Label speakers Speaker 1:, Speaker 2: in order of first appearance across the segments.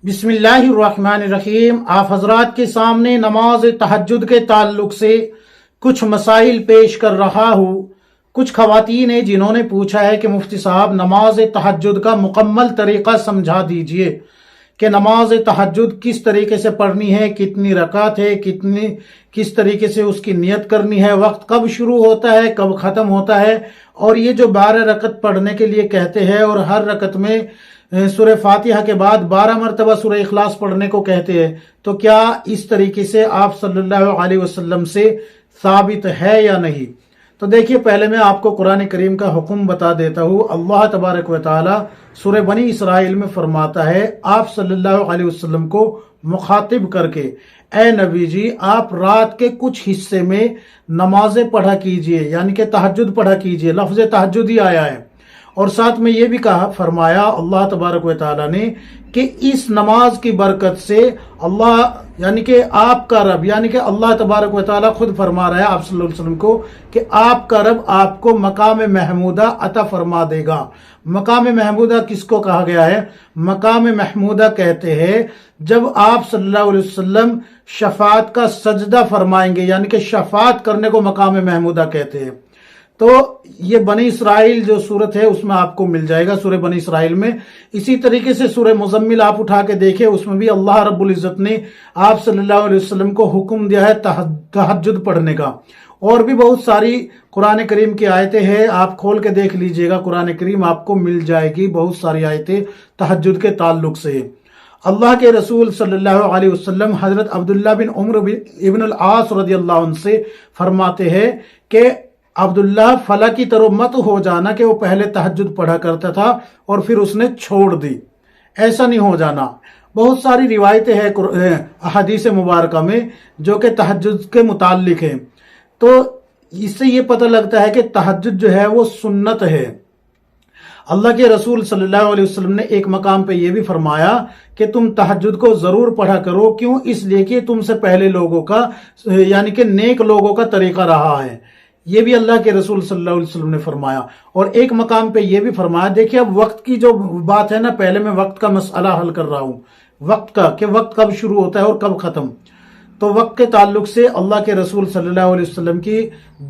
Speaker 1: बिस्मिल्लाहिर्रहमानिर्रहीम। आप हजरात के सामने नमाज तहज्जुद के ताल्लुक से कुछ मसाइल पेश कर रहा हूँ। कुछ खवातीन हैं जिन्होंने पूछा है कि मुफ्ती साहब नमाज तहज्जुद का मुकम्मल तरीका समझा दीजिए कि नमाज तहज्जुद किस तरीके से पढ़नी है, कितनी रकात है, किस तरीके से उसकी नियत करनी है, वक्त कब शुरू होता है, कब ख़त्म होता है, और ये जो 12 रकत पढ़ने के लिए कहते हैं और हर रकत में सूरह फातिहा के बाद 12 मरतबा सूरह इखलास पढ़ने को कहते हैं, तो क्या इस तरीके से आप सल्लल्लाहु अलैहि वसल्लम से साबित है या नहीं। तो देखिए, पहले मैं आपको कुरान करीम का हुक्म बता देता हूँ। अल्लाह तबारक व तआला सूरह बनी इसराइल में फरमाता है, आप सल्लल्लाहु अलैहि वसल्लम को मुखातिब करके, ए नबी जी, आप रात के कुछ हिस्से में नमाजें पढ़ा कीजिए, यानी कि तहज्जुद पढ़ा कीजिए। लफ्ज़ तहज्जुद ही आया है। और साथ में ये भी कहा, फरमाया अल्लाह तबारक व तआला ने कि इस नमाज की बरकत से अल्लाह यानी कि आपका रब, यानी कि अल्लाह तबारक व तआला खुद फरमा रहा है आप सल्लल्लाहु अलैहि वसल्लम को कि आपका रब आपको मकाम महमूदा अता फरमा देगा। मकाम महमूदा किसको कहा गया है? मकाम महमूदा कहते हैं जब आप सल्लल्लाहु अलैहि वसल्लम शफात का सजदा फरमाएंगे, यानी कि शफात करने को मकाम महमूदा कहते हैं। तो ये बनी इसराइल जो सूरत है उसमें आपको मिल जाएगा, सूरह बनी इसराइल में। इसी तरीके से सूरह मुज़म्मिल आप उठा के देखें, उसमें भी अल्लाह रब्बुल इज़्ज़त ने आप सल्लल्लाहु अलैहि वसल्लम को हुक्म दिया है तहज्जुद पढ़ने का। और भी बहुत सारी कुरान करीम की आयतें हैं, आप खोल के देख लीजिएगा, कुरान करीम आपको मिल जाएगी, बहुत सारी आयतें तहज्जुद के ताल्लुक से। अल्लाह के रसूल सल्लल्लाहु अलैहि वसल्लम हजरत अब्दुल्लाह बिन उम्र इब्न अल-आस रदियल्लाहु अन्हु से फरमाते हैं कि अब्दुल्लाह फला की तरह मत हो जाना कि वो पहले तहज्जुद पढ़ा करता था और फिर उसने छोड़ दी, ऐसा नहीं हो जाना। बहुत सारी रिवायतें हैं अहादीस मुबारका में जो कि तहज्जुद के मुताल्लिक हैं। तो इससे ये पता लगता है कि तहज्जुद जो है वो सुन्नत है। अल्लाह के रसूल सल्लल्लाहु अलैहि वसल्लम ने एक मकाम पे ये भी फरमाया कि तुम तहज्जुद को जरूर पढ़ा करो। क्यों? इसलिए कि तुमसे पहले लोगों का यानी कि नेक लोगों का तरीका रहा है। ये भी अल्लाह के रसूल सल्लल्लाहु अलैहि वसल्लम ने फरमाया। और एक मकाम पे ये भी फरमाया, देखिए अब वक्त की जो बात है ना, पहले मैं वक्त का मसला हल कर रहा हूं, वक्त का कि वक्त कब शुरू होता है और कब खत्म। तो वक्त के ताल्लुक से अल्लाह के रसूल सल्लल्लाहु अलैहि वसल्लम की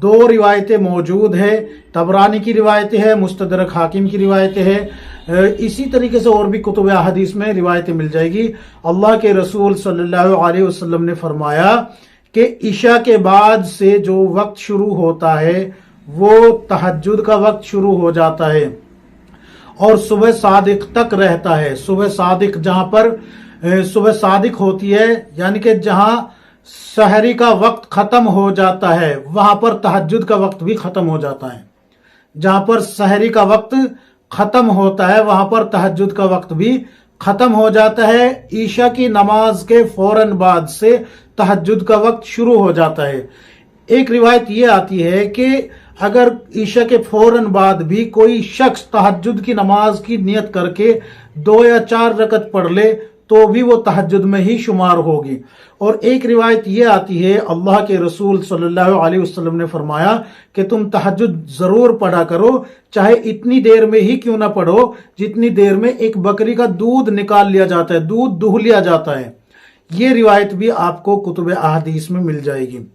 Speaker 1: 2 रिवायतें मौजूद है। तबरानी की रिवायतें हैं, मुस्तदरक हाकिम की रिवायतें हैं, इसी तरीके से और भी कुतुब अहादीस में रिवायतें मिल जाएगी। अल्लाह के रसूल सल्लल्लाहु अलैहि वसल्लम ने फरमाया कि इशा के बाद से जो वक्त शुरू होता है वो तहज्जुद का वक्त शुरू हो जाता है और सुबह सादिक तक रहता है। सुबह सादिक, जहां पर सुबह सादिक होती है, यानी कि जहां सहरी का वक्त खत्म हो जाता है वहां पर तहज्जुद का वक्त भी खत्म हो जाता है। जहां पर सहरी का वक्त खत्म होता है वहां पर तहज्जुद का वक्त भी खत्म हो जाता है। ईशा की नमाज के फौरन बाद से तहज्जुद का वक्त शुरू हो जाता है। एक रिवायत ये आती है कि अगर ईशा के फौरन बाद भी कोई शख्स तहज्जुद की नमाज की नियत करके 2 या 4 रकत पढ़ ले तो भी वो तहज्जुद में ही शुमार होगी। और एक रिवायत ये आती है, अल्लाह के रसूल सल्लल्लाहु अलैहि वसल्लम ने फरमाया कि तुम तहज्जुद जरूर पढ़ा करो, चाहे इतनी देर में ही क्यों ना पढ़ो जितनी देर में एक बकरी का दूध निकाल लिया जाता है, दूध दूह लिया जाता है। ये रिवायत भी आपको कुतुब अहादीस में मिल जाएगी।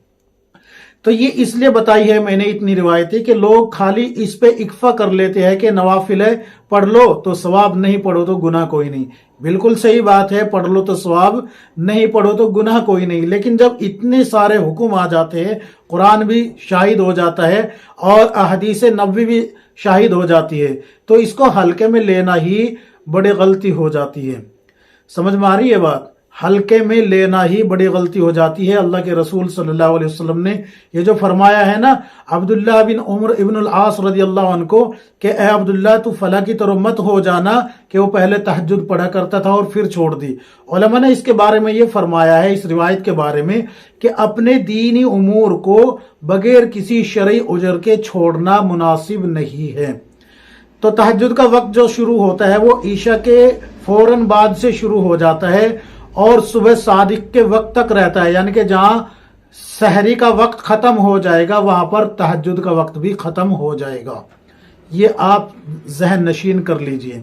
Speaker 1: तो ये इसलिए बताई है मैंने इतनी रिवायतें कि लोग खाली इस पे इक्फा कर लेते हैं कि नवाफिल है, पढ़ लो तो सवाब, नहीं पढ़ो तो गुनाह कोई नहीं। बिल्कुल सही बात है, पढ़ लो तो सवाब, नहीं पढ़ो तो गुनाह कोई नहीं। लेकिन जब इतने सारे हुक्म आ जाते हैं, कुरान भी शाहिद हो जाता है और अहदीस नबवी भी शाहिद हो जाती है, तो इसको हल्के में लेना ही बड़ी गलती हो जाती है। समझ में आ रही है बात? हल्के में लेना ही बड़ी गलती हो जाती है। अल्लाह के रसूल सल्लल्लाहु अलैहि वसल्लम ने ये जो फरमाया है ना अब्दुल्लाह बिन उम्र इब्न अल-आस रदियल्लाहु अन्हु को कि ए अब्दुल्लाह तू फला की तरह मत हो जाना कि वो पहले तहज्जुद पढ़ा करता था और फिर छोड़ दी। उलमा ने इसके बारे में ये फरमाया है, इस रिवायत के बारे में, कि अपने दीनी उमूर को बगैर किसी शरई उजर के छोड़ना मुनासिब नहीं है। तो तहज्जुद का वक्त जो शुरू होता है वो ईशा के फौरन बाद से शुरू हो जाता है और सुबह सादिक के वक्त तक रहता है, यानी कि जहां सहरी का वक्त खत्म हो जाएगा वहां पर तहज्जुद का वक्त भी खत्म हो जाएगा। ये आप जहन नशीन कर लीजिए।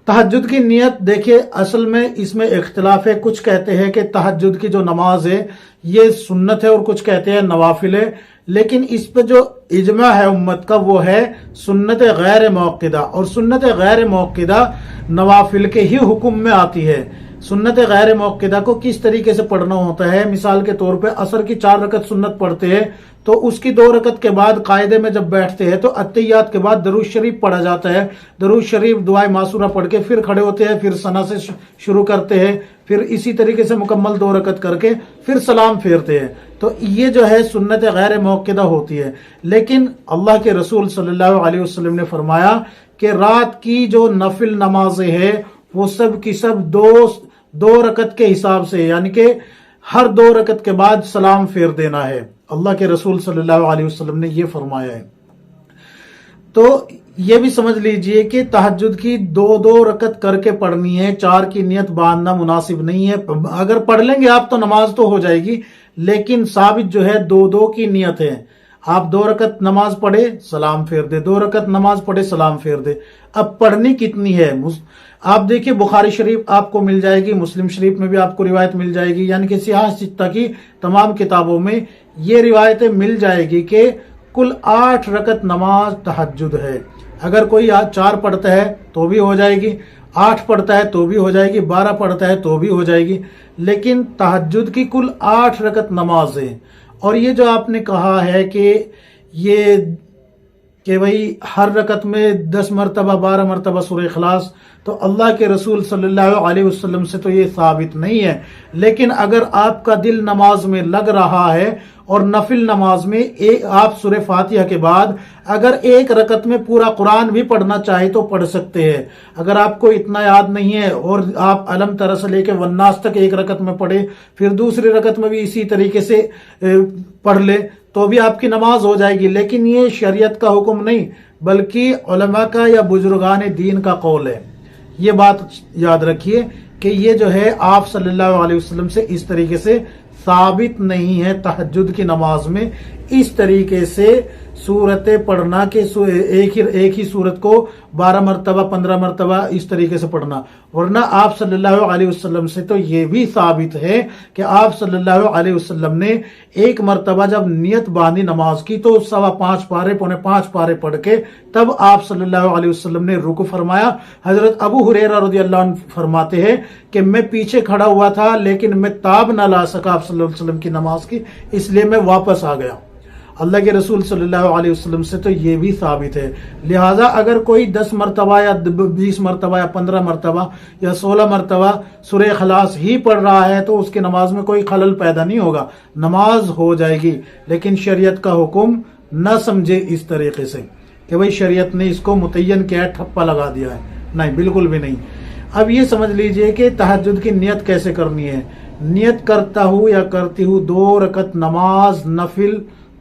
Speaker 1: تہجد کی نیت دیکھیے اصل میں اس میں اختلاف ہے، کچھ کہتے ہیں کہ تہجد کی جو نماز ہے یہ سنت ہے اور کچھ کہتے ہیں نوافل ہے، لیکن اس پہ جو اجماع ہے امت کا وہ ہے سنت غیر موقدہ، اور سنت غیر موقدہ نوافل کے ہی حکم میں آتی ہے۔ سنت غیر موقدہ کو کس طریقے سے پڑھنا ہوتا ہے، مثال کے طور پہ عصر کی 4 رکعت سنت پڑھتے ہیں تو اس کی 2 رکعت کے بعد قاعدے میں جب بیٹھتے ہیں تو اتحیات کے بعد درود شریف پڑھا جاتا ہے، درود شریف دعائے معصورہ پڑھ کے پھر کھڑے ہوتے ہیں، پھر ثنا سے شروع کرتے ہیں، پھر اسی طریقے سے مکمل 2 رکعت کر کے پھر سلام پھیرتے ہیں۔ تو یہ جو ہے سنت غیر موقدہ ہوتی ہے، لیکن اللہ کے رسول صلی اللہ علیہ وسلم نے فرمایا کہ رات کی جو نفل نمازیں ہیں وہ سب کی سب دو رکعت کے حساب سے، یعنی کہ ہر 2 رکعت کے بعد سلام پھیر دینا ہے۔ اللہ کے رسول صلی اللہ علیہ وسلم نے یہ فرمایا ہے۔ تو یہ بھی سمجھ لیجئے کہ تہجد کی 2 رکعت کر کے پڑھنی ہے، 4 کی نیت باندھنا مناسب نہیں ہے۔ اگر پڑھ لیں گے آپ تو نماز تو ہو جائے گی، لیکن ثابت جو ہے 2 کی نیت ہے۔ آپ 2 رکعت نماز پڑھے سلام پھیر دے، 2 رکعت نماز پڑھے سلام پھیر دے۔ اب پڑھنی کتنی ہے آپ دیکھیں، بخاری شریف آپ کو مل جائے گی، مسلم شریف میں بھی آپ کو روایت مل جائے گی، یعنی کہ صحاح ستہ کی تمام کتابوں میں یہ روایتیں مل جائے گی کہ کل 8 رکعت نماز تہجد ہے۔ اگر کوئی 4 پڑھتا ہے تو بھی ہو جائے گی، 8 پڑھتا ہے تو بھی ہو جائے گی، 12 پڑھتا ہے تو بھی ہو جائے گی، لیکن تہجد کی کل 8 رکعت نماز ہے۔ اور یہ جو آپ نے کہا ہے کہ بھئی ہر رکعت میں 10 مرتبہ 12 مرتبہ سورہ اخلاص، تو اللہ کے رسول صلی اللہ علیہ وسلم سے تو یہ ثابت نہیں ہے، لیکن اگر آپ کا دل نماز میں لگ رہا ہے اور نفل نماز میں آپ سورہ فاتحہ کے بعد اگر 1 رکعت میں پورا قرآن بھی پڑھنا چاہے تو پڑھ سکتے ہیں۔ اگر آپ کو اتنا یاد نہیں ہے اور آپ علم تر سے لے کے والناس تک 1 رکعت میں پڑھے، پھر دوسری رکعت میں بھی اسی طریقے سے پڑھ لے تو بھی آپ کی نماز ہو جائے گی، لیکن یہ شریعت کا حکم نہیں بلکہ علماء کا یا بزرگان دین کا قول ہے۔ یہ بات یاد رکھیے کہ یہ جو ہے آپ صلی اللہ علیہ وسلم سے اس طریقے سے ثابت نہیں ہے تہجد کی نماز میں اس طریقے سے سورتیں پڑھنا کہ ایک ہی سورت کو 12 مرتبہ 15 مرتبہ اس طریقے سے پڑھنا، ورنہ آپ صلی اللہ علیہ وسلم سے تو یہ بھی ثابت ہے کہ آپ صلی اللہ علیہ وسلم نے 1 مرتبہ جب نیت باندھی نماز کی تو 5.25 پارے 5.25 پارے پڑھ کے تب آپ صلی اللہ علیہ وسلم نے رکوع فرمایا۔ حضرت ابو ہریرہ رضی اللہ عنہ فرماتے ہیں کہ میں پیچھے کھڑا ہوا تھا لیکن میں تاب نہ لا سکا آپ صلی اللہ علیہ وسلم کی نماز کی، اس لیے میں واپس آ گیا۔ اللہ کے رسول صلی اللہ علیہ وسلم سے تو یہ بھی ثابت ہے، لہٰذا اگر کوئی 10 مرتبہ یا 20 مرتبہ یا 15 مرتبہ یا 16 مرتبہ سورہ اخلاص ہی پڑھ رہا ہے تو اس کی نماز میں کوئی خلل پیدا نہیں ہوگا، نماز ہو جائے گی۔ لیکن شریعت کا حکم نہ سمجھے اس طریقے سے کہ بھئی شریعت نے اس کو متعین کیا ہے، ٹھپا لگا دیا ہے، نہیں، بالکل بھی نہیں۔ اب یہ سمجھ لیجئے کہ تہجد کی نیت کیسے کرنی ہے۔ نیت کرتا ہوں یا کرتی ہوں 2 رکعت نماز نفل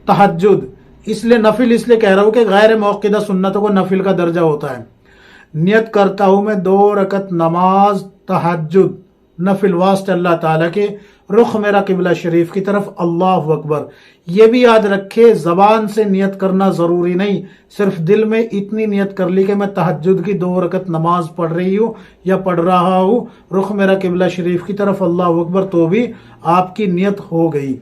Speaker 1: تہجد، اس لیے نفل اس لیے کہہ رہا ہوں کہ غیر موقدہ سنتوں کو نفل کا درجہ ہوتا ہے۔ نیت کرتا ہوں میں 2 رکعت نماز تہجد نفل واسطے اللہ تعالیٰ کے، رخ میرا قبلہ شریف کی طرف، اللہ اکبر۔ یہ بھی یاد رکھے زبان سے نیت کرنا ضروری نہیں، صرف دل میں اتنی نیت کر لی کہ میں تہجد کی 2 رکعت نماز پڑھ رہی ہوں یا پڑھ رہا ہوں، رخ میرا قبلہ شریف کی طرف، اللہ اکبر، تو بھی آپ کی نیت ہو گئی،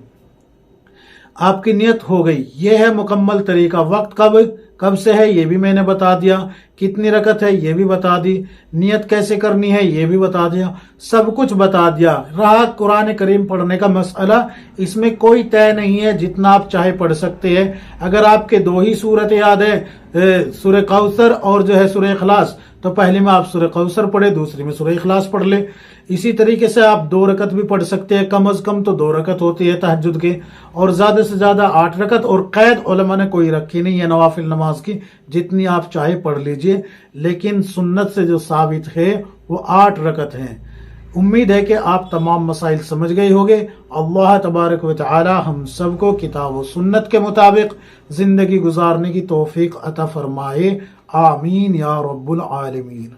Speaker 1: آپ کی نیت ہو گئی۔ یہ ہے مکمل طریقہ۔ وقت کب سے ہے یہ بھی میں نے بتا دیا، کتنی رکعت ہے یہ بھی بتا دی، نیت کیسے کرنی ہے یہ بھی بتا دیا، سب کچھ بتا دیا۔ رہا قرآن کریم پڑھنے کا مسئلہ، اس میں کوئی طے نہیں ہے، جتنا آپ چاہے پڑھ سکتے ہیں۔ اگر آپ کے 2 ہی صورتیں یاد ہیں، سورہ کوثر اور جو ہے سورہ اخلاص، تو پہلی میں آپ سورہ کوثر پڑھے، دوسری میں سورہ اخلاص پڑھ لے۔ اسی طریقے سے آپ 2 رکعت بھی پڑھ سکتے ہیں، کم از کم تو 2 رکعت ہوتی ہے تہجد کے، اور زیادہ سے زیادہ 8 رکعت، اور قید علماء نے کوئی رکھی نہیں ہے نوافل نماز کی، جتنی آپ چاہے پڑھ لیجئے، لیکن سنت سے جو ثابت ہے وہ 8 رکعت ہیں۔ امید ہے کہ آپ تمام مسائل سمجھ گئے ہوگے۔ اللہ تبارک و تعالی ہم سب کو کتاب و سنت کے مطابق زندگی گزارنے کی توفیق عطا فرمائے، آمین یا رب العالمین۔